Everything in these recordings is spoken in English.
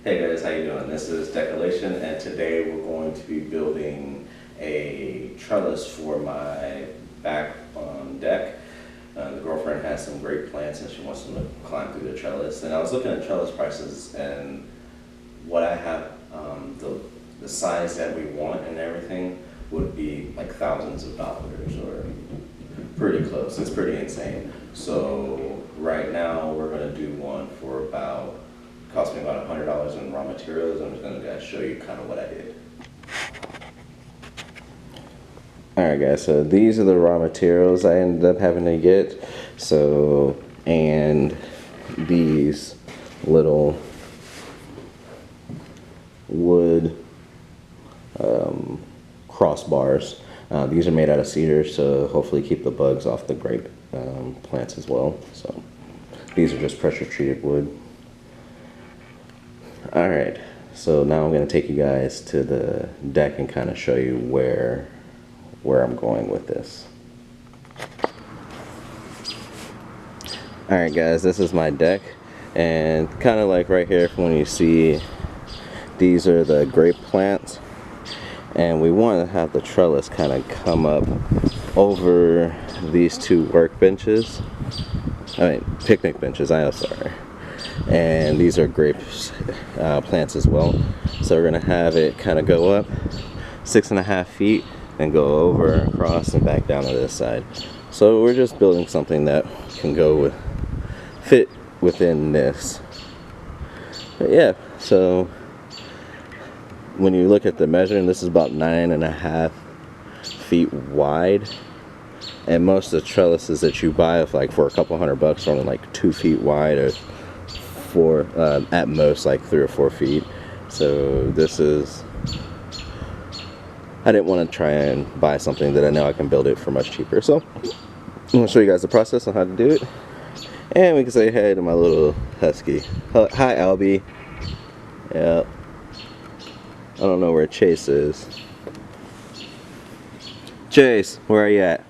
Hey guys, how you doing? This is Decelation, and today we're going to be building a trellis for my back deck. The girlfriend has some great plants and she wants them to climb through the trellis. And I was looking at trellis prices and what I have, the size that we want and everything would be like thousands of dollars or pretty close. It's pretty insane. So right now we're going to do one for about cost me about $100 in raw materials. I'm just going to show you kind of what I did. Alright guys, so these are the raw materials I ended up having to get. So, and these little wood crossbars. These are made out of cedar, so hopefully keep the bugs off the grape plants as well. So these are just pressure treated wood. Alright, so now I'm going to take you guys to the deck and kind of show you where I'm going with this. Alright guys, this is my deck, and kind of like right here when you see these are the grape plants, and we want to have the trellis kind of come up over these two workbenches. Picnic benches, I'm sorry. And these are grape plants as well. So we're gonna have it kind of go up 6.5 feet and go over, across, and back down to this side. So we're just building something that can fit within this. But yeah, so when you look at the measuring, this is about 9.5 feet wide. And most of the trellises that you buy for a couple $100 are only like 2 feet wide, or at most like 3 or 4 feet. So this is, I didn't want to try and buy something that I know I can build it for much cheaper. So I'm going to show you guys the process on how to do it, and we can say hey to my little husky. Hi Albie. Yeah, I don't know where Chase is. Chase, where are you at?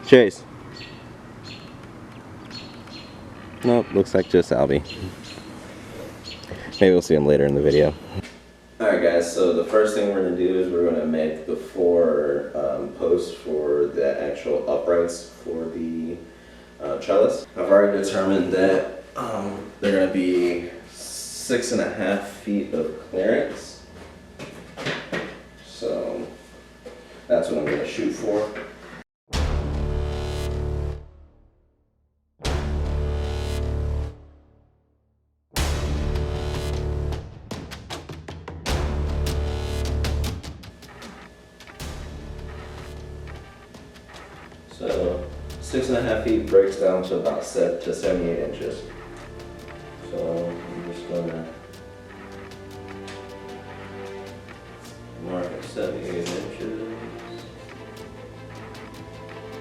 Chase. Nope, looks like just Albie. Maybe we'll see him later in the video. Alright guys, so the first thing we're going to do is we're going to make the 4 posts for the actual uprights for the trellis. I've already determined that they're going to be 6.5 feet of clearance. So that's what I'm going to shoot for. So 6.5 feet breaks down to about 78 inches. So I'm just gonna mark at 78 inches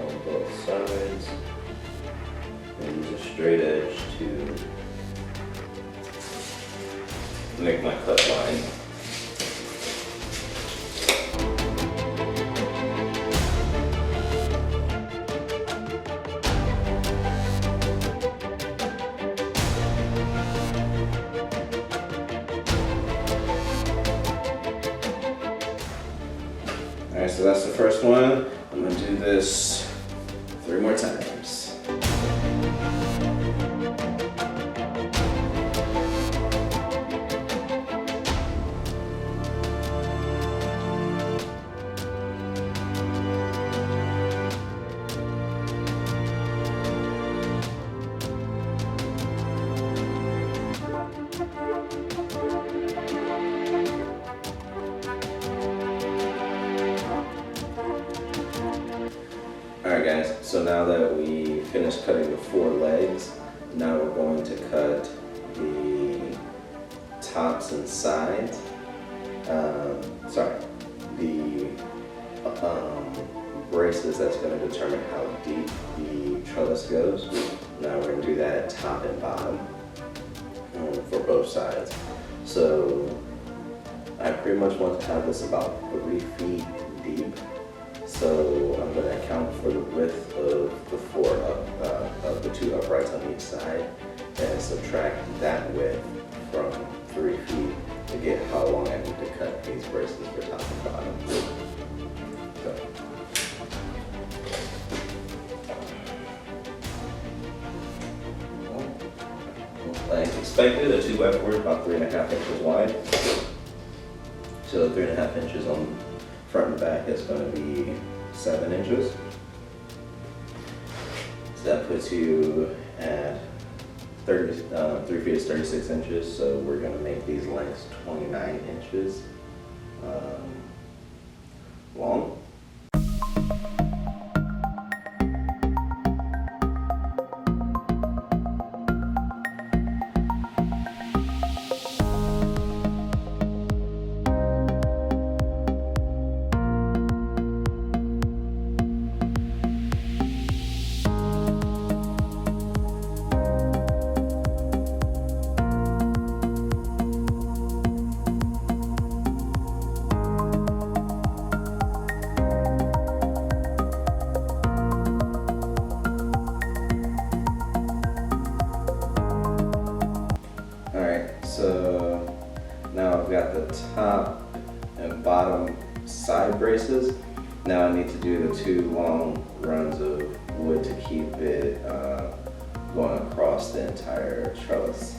on both sides, and use a straight edge to make my cut line. Alright, so that's the first one. I'm going to do this 3 more times. Alright guys, so now that we finished cutting the 4 legs, now we're going to cut the tops and sides. The braces that's going to determine how deep the trellis goes. Now we're going to do that at top and bottom for both sides. So I pretty much want to have this about 3 feet deep. So I'm going to account for the width of the 2 uprights on each side and say subtract that width from 3 feet to get how long I need to cut these braces for top and bottom. So. Like expected, a 2x4 is about 3.5 inches wide. So 3.5 inches on front and back is going to be 7 inches. So that puts you at 3 feet is 36 inches. So we're going to make these lengths 29 inches long. So now I've got the top and bottom side braces. Now I need to do the 2 long runs of wood to keep it going across the entire trellis.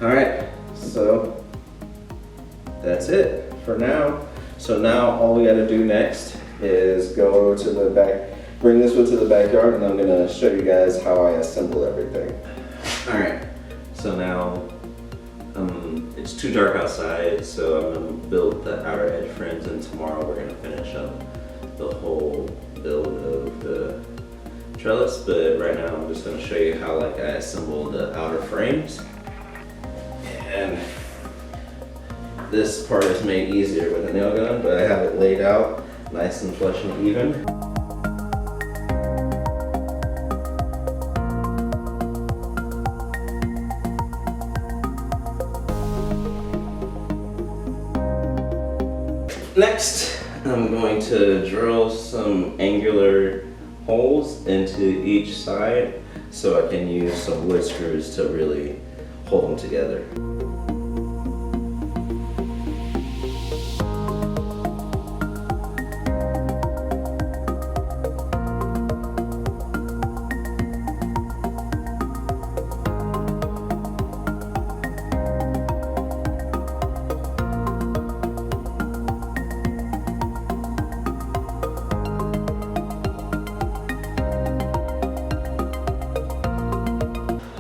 Alright, so that's it for now. So now all we gotta do next is go to the back, bring this wood to the backyard, and I'm gonna show you guys how I assemble everything. Alright, so now it's too dark outside, so I'm gonna build the outer edge frames, and tomorrow we're gonna finish up the whole build of the trellis. But right now I'm just gonna show you how I assemble the outer frames. And this part is made easier with a nail gun, but I have it laid out nice and flush and even. Next, I'm going to drill some angular holes into each side so I can use some wood screws to really hold them together.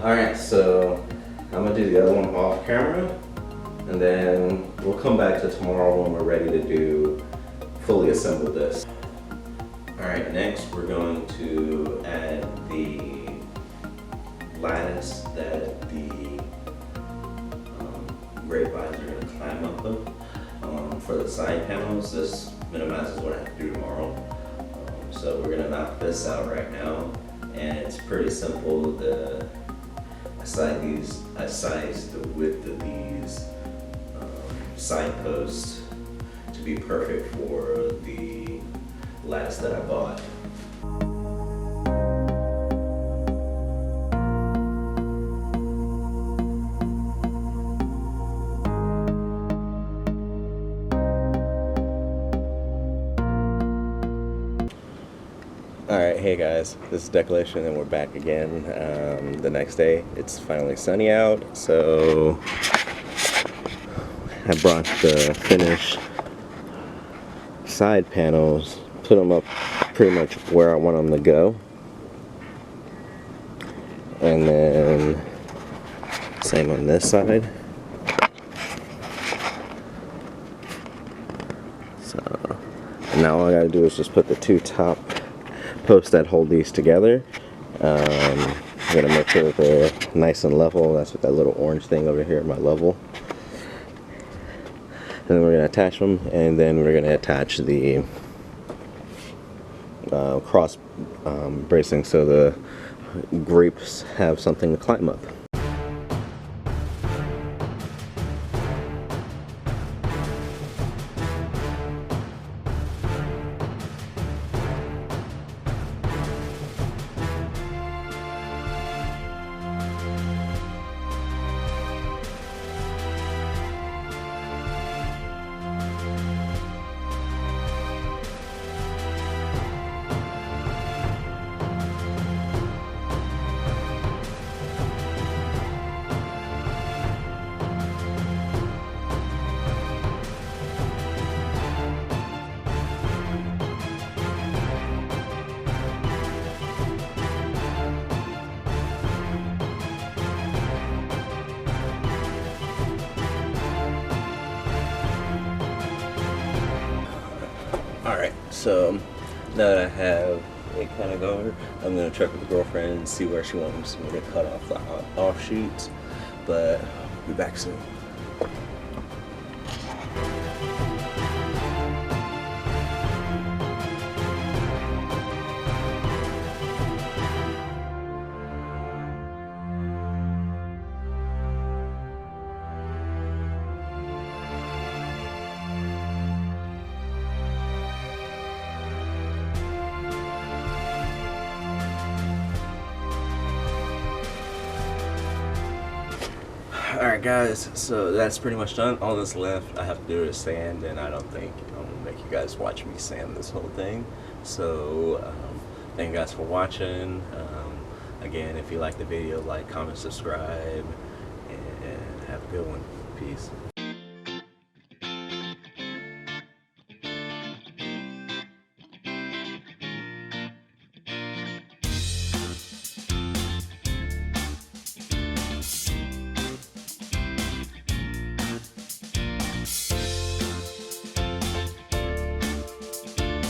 Alright, so I'm gonna do the other one off camera, and then we'll come back to tomorrow when we're ready to do fully assemble this. Alright, next we're going to add the lattice that the grapevines are going to climb up of. For the side panels, this minimizes what I have to do tomorrow. So we're going to knock this out right now, and it's pretty simple. I size the width of these side posts to be perfect for the lattice that I bought. Alright, hey guys, this is Decelation and we're back again the next day. It's finally sunny out, so I brought the finished side panels, put them up pretty much where I want them to go, and then same on this side. So now all I gotta do is just put the two top posts that hold these together. I'm gonna make sure that they're nice and level. That's what that little orange thing over here, my level. And then we're gonna attach them, and then we're gonna attach the cross bracing so the grapes have something to climb up. Alright, so now that I have it kind of going, I'm going to check with the girlfriend and see where she wants me to cut off the offshoots, but I'll be back soon. Alright guys, so that's pretty much done. All that's left I have to do is sand, and I don't think I'm going to make you guys watch me sand this whole thing. So thank you guys for watching. Again, if you like the video, like, comment, subscribe, and have a good one. Peace.